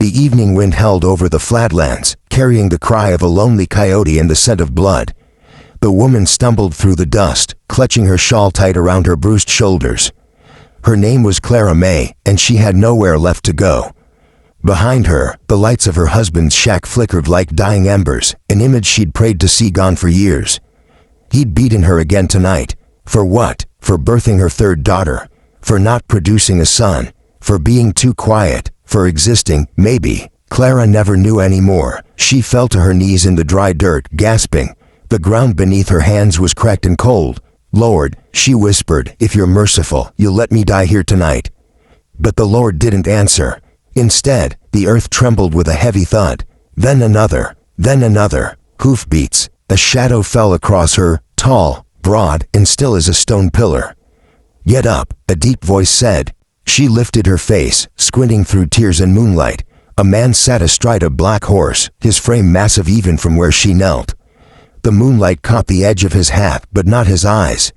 The evening wind held over the flatlands, carrying the cry of a lonely coyote and the scent of blood. The woman stumbled through the dust, clutching her shawl tight around her bruised shoulders. Her name was Clara May, and she had nowhere left to go. Behind her, the lights of her husband's shack flickered like dying embers, an image she'd prayed to see gone for years. He'd beaten her again tonight. For what? For birthing her third daughter. For not producing a son. For being too quiet. For existing, maybe. Clara never knew anymore. She fell to her knees in the dry dirt, gasping. The ground beneath her hands was cracked and cold. "Lord," she whispered, "if you're merciful, you'll let me die here tonight." But the Lord didn't answer. Instead, the earth trembled with a heavy thud. Then another. Hoofbeats. A shadow fell across her, tall, broad, and still as a stone pillar. "Get up," a deep voice said. She lifted her face, squinting through tears and moonlight. A man sat astride a black horse, his frame massive even from where she knelt. The moonlight caught the edge of his hat, but not his eyes.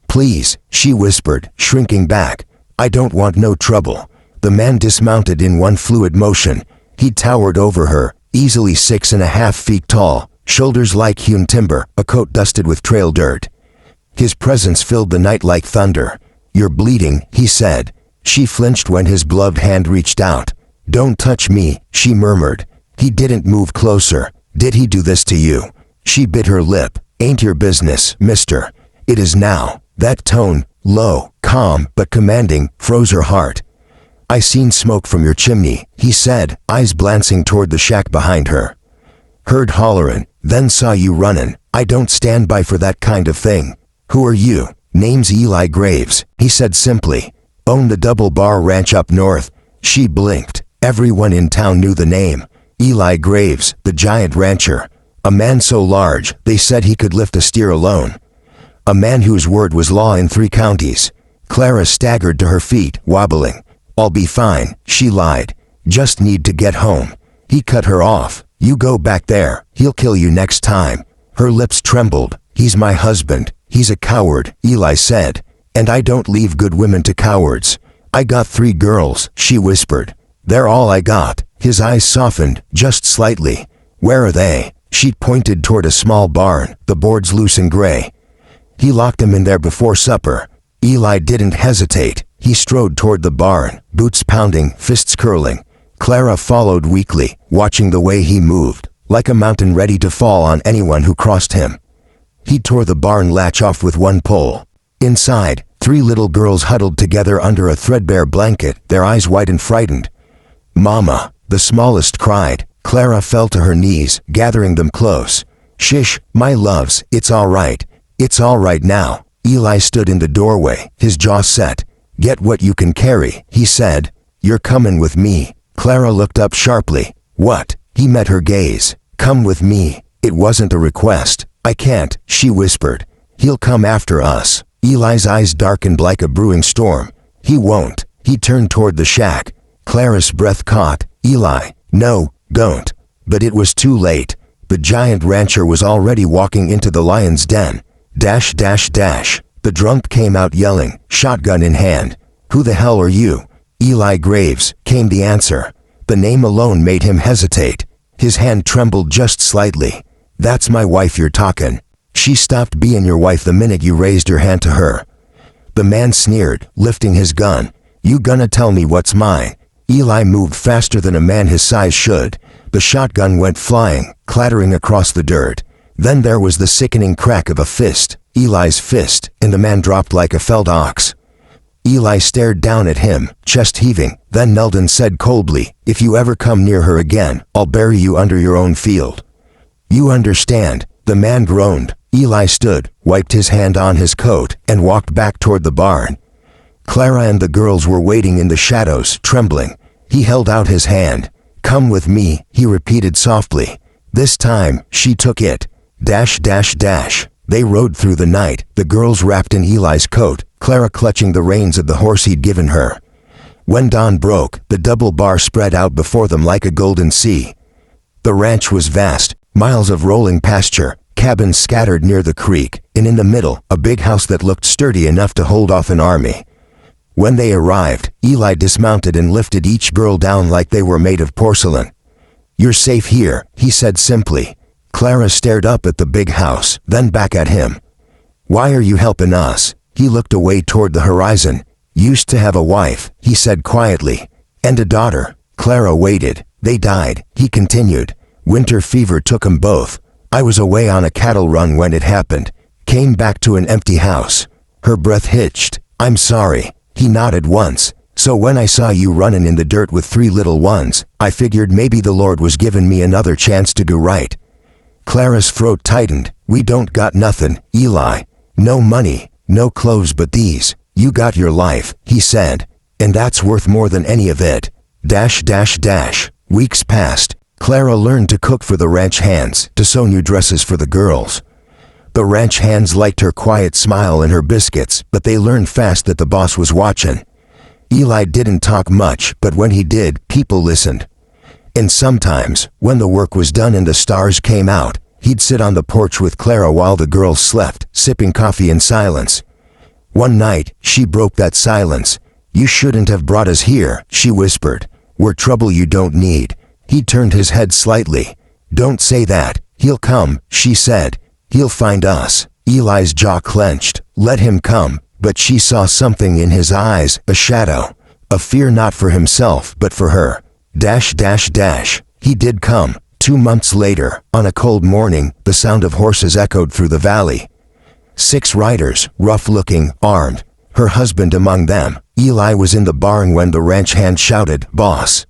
"Please," she whispered, shrinking back. "I don't want no trouble." The man dismounted in one fluid motion. He towered over her, easily 6.5 feet tall, shoulders like hewn timber, a coat dusted with trail dirt. His presence filled the night like thunder. "You're bleeding," he said. She flinched when his gloved hand reached out. "Don't touch me," she murmured. He didn't move closer. "Did he do this to you?" She bit her lip. "Ain't your business, mister." "It is now." That tone, low, calm, but commanding, froze her heart. "I seen smoke from your chimney," he said, eyes glancing toward the shack behind her. "Heard hollerin', then saw you runnin'. I don't stand by for that kind of thing." "Who are you?" "Name's Eli Graves," he said simply. "Own the Double Bar Ranch up north." She blinked. Everyone in town knew the name. Eli Graves, the giant rancher. A man so large, they said he could lift a steer alone. A man whose word was law in 3 counties. Clara staggered to her feet, wobbling. "I'll be fine," she lied. "Just need to get home." He cut her off. "You go back there. He'll kill you next time." Her lips trembled. "He's my husband. He's a coward," Eli said. "And I don't leave good women to cowards." "I got 3 girls," she whispered. "They're all I got." His eyes softened, just slightly. "Where are they?" She pointed toward a small barn, the boards loose and gray. He locked them in there before supper. Eli didn't hesitate. He strode toward the barn, boots pounding, fists curling. Clara followed weakly, watching the way he moved, like a mountain ready to fall on anyone who crossed him. He tore the barn latch off with one pull. Inside, 3 little girls huddled together under a threadbare blanket, their eyes wide and frightened. "Mama," the smallest cried. Clara fell to her knees, gathering them close. "Shish, my loves, it's all right. It's all right now." Eli stood in the doorway, his jaw set. "Get what you can carry," he said. "You're comin' with me." Clara looked up sharply. "What?" He met her gaze. "Come with me." It wasn't a request. "I can't," she whispered. "He'll come after us." Eli's eyes darkened like a brewing storm. "He won't." He turned toward the shack. Clara's breath caught. "Eli, no, don't." But it was too late. The giant rancher was already walking into the lion's den. Dash, dash, dash. The drunk came out yelling, shotgun in hand. "Who the hell are you?" "Eli Graves," came the answer. The name alone made him hesitate. His hand trembled just slightly. "That's my wife you're talkin'. She stopped being your wife the minute you raised your hand to her." The man sneered, lifting his gun. "You gonna tell me what's mine?" Eli moved faster than a man his size should. The shotgun went flying, clattering across the dirt. Then there was the sickening crack of a fist, Eli's fist, and the man dropped like a felled ox. Eli stared down at him, chest heaving, then knelt and said coldly, "If you ever come near her again, I'll bury you under your own field." "You understand," the man groaned. Eli stood, wiped his hand on his coat, and walked back toward the barn. Clara and the girls were waiting in the shadows, trembling. He held out his hand. "Come with me," he repeated softly. This time, she took it. Dash, dash, dash. They rode through the night, the girls wrapped in Eli's coat, Clara clutching the reins of the horse he'd given her. When dawn broke, the double bar spread out before them like a golden sea. The ranch was vast, miles of rolling pasture, cabins scattered near the creek, and in the middle, a big house that looked sturdy enough to hold off an army. When they arrived, Eli dismounted and lifted each girl down like they were made of porcelain. "You're safe here," he said simply. Clara stared up at the big house, then back at him. "Why are you helping us?" He looked away toward the horizon. "Used to have a wife," he said quietly. "And a daughter." Clara waited. "They died," he continued. "Winter fever took 'em both. I was away on a cattle run when it happened. Came back to an empty house." Her breath hitched. "I'm sorry." He nodded once. "So when I saw you running in the dirt with 3 little ones, I figured maybe the Lord was giving me another chance to do right." Clara's throat tightened. "We don't got nothing, Eli. No money, no clothes but these. You got your life," he said. "And that's worth more than any of it." Weeks passed. Clara learned to cook for the ranch hands, to sew new dresses for the girls. The ranch hands liked her quiet smile and her biscuits, but they learned fast that the boss was watching. Eli didn't talk much, but when he did, people listened. And sometimes, when the work was done and the stars came out, he'd sit on the porch with Clara while the girls slept, sipping coffee in silence. One night, she broke that silence. "You shouldn't have brought us here," she whispered. "We're trouble you don't need." He turned his head slightly. "Don't say that. He'll come," she said. "He'll find us." Eli's jaw clenched. Let him come. But she saw something in his eyes, a shadow. A fear not for himself, but for her. He did come. 2 months later, on a cold morning, the sound of horses echoed through the valley. 6 riders, rough-looking, armed. Her husband among them. Eli was in the barn when the ranch hand shouted, "Boss."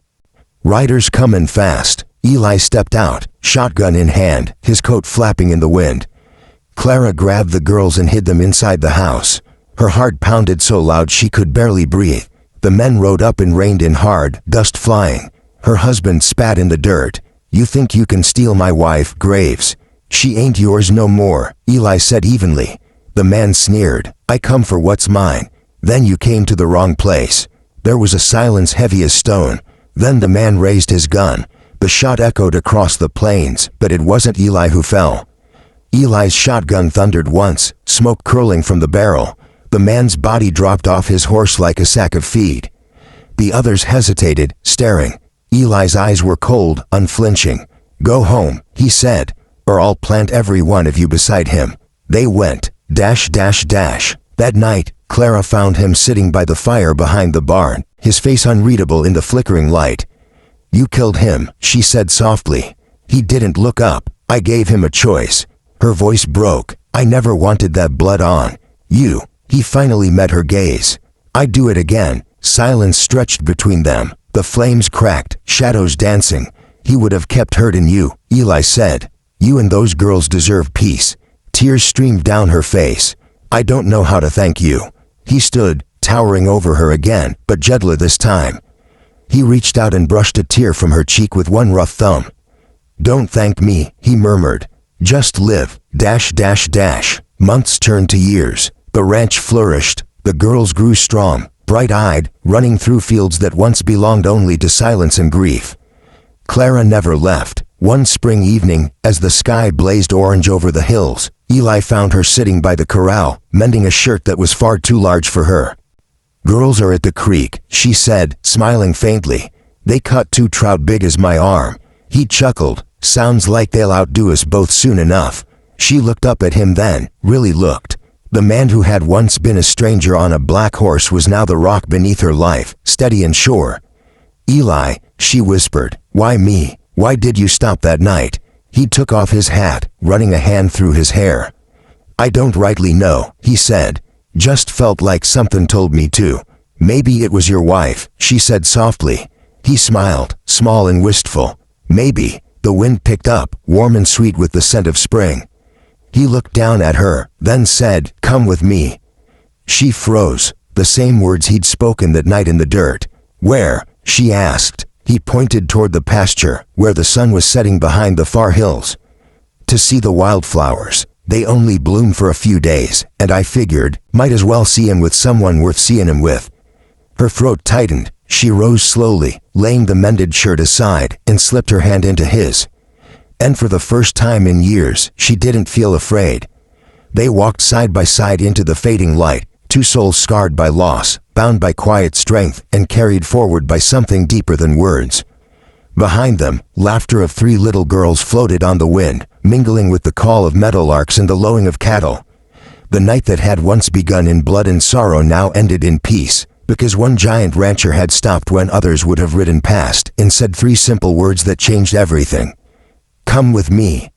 Riders comin' fast. Eli stepped out, shotgun in hand, his coat flapping in the wind. Clara grabbed the girls and hid them inside the house. Her heart pounded so loud she could barely breathe. The men rode up and reined in hard, dust flying. Her husband spat in the dirt. "You think you can steal my wife, Graves? She ain't yours no more," Eli said evenly. The man sneered. "I come for what's mine." "Then you came to the wrong place." There was a silence heavy as stone. Then the man raised his gun. The shot echoed across the plains, but it wasn't Eli who fell. Eli's shotgun thundered once, smoke curling from the barrel. The man's body dropped off his horse like a sack of feed. The others hesitated, staring. Eli's eyes were cold, unflinching. "Go home," he said, "or I'll plant every one of you beside him." They went. That night, Clara found him sitting by the fire behind the barn, his face unreadable in the flickering light. "You killed him," she said softly. He didn't look up. "I gave him a choice." Her voice broke. "I never wanted that blood on you." He finally met her gaze. "I'd do it again." Silence stretched between them. The flames cracked, shadows dancing. "He would have kept hurting you," Eli said. "You and those girls deserve peace." Tears streamed down her face. "I don't know how to thank you." He stood, towering over her again, but gentler this time. He reached out and brushed a tear from her cheek with one rough thumb. "Don't thank me," he murmured. "Just live." Months turned to years. The ranch flourished. The girls grew strong, bright-eyed, running through fields that once belonged only to silence and grief. Clara never left. One spring evening, as the sky blazed orange over the hills, Eli found her sitting by the corral, mending a shirt that was far too large for her. "Girls are at the creek," she said, smiling faintly. "They caught 2 trout big as my arm." He chuckled. "Sounds like they'll outdo us both soon enough." She looked up at him then, really looked. The man who had once been a stranger on a black horse was now the rock beneath her life, steady and sure. "Eli," she whispered, "why me? Why did you stop that night?" He took off his hat, running a hand through his hair. "I don't rightly know," he said. "Just felt like something told me to." "Maybe it was your wife," she said softly. He smiled, small and wistful. "Maybe." The wind picked up, warm and sweet with the scent of spring. He looked down at her, then said, "Come with me." She froze, the same words he'd spoken that night in the dirt. "Where?" she asked. He pointed toward the pasture, where the sun was setting behind the far hills. "To see the wildflowers. They only bloom for a few days, and I figured, might as well see him with someone worth seeing him with." Her throat tightened. She rose slowly, laying the mended shirt aside, and slipped her hand into his. And for the first time in years, she didn't feel afraid. They walked side by side into the fading light, two souls scarred by loss, bound by quiet strength, and carried forward by something deeper than words. Behind them, laughter of three little girls floated on the wind, mingling with the call of meadowlarks and the lowing of cattle. The night that had once begun in blood and sorrow now ended in peace, because one giant rancher had stopped when others would have ridden past and said three simple words that changed everything. "Come with me."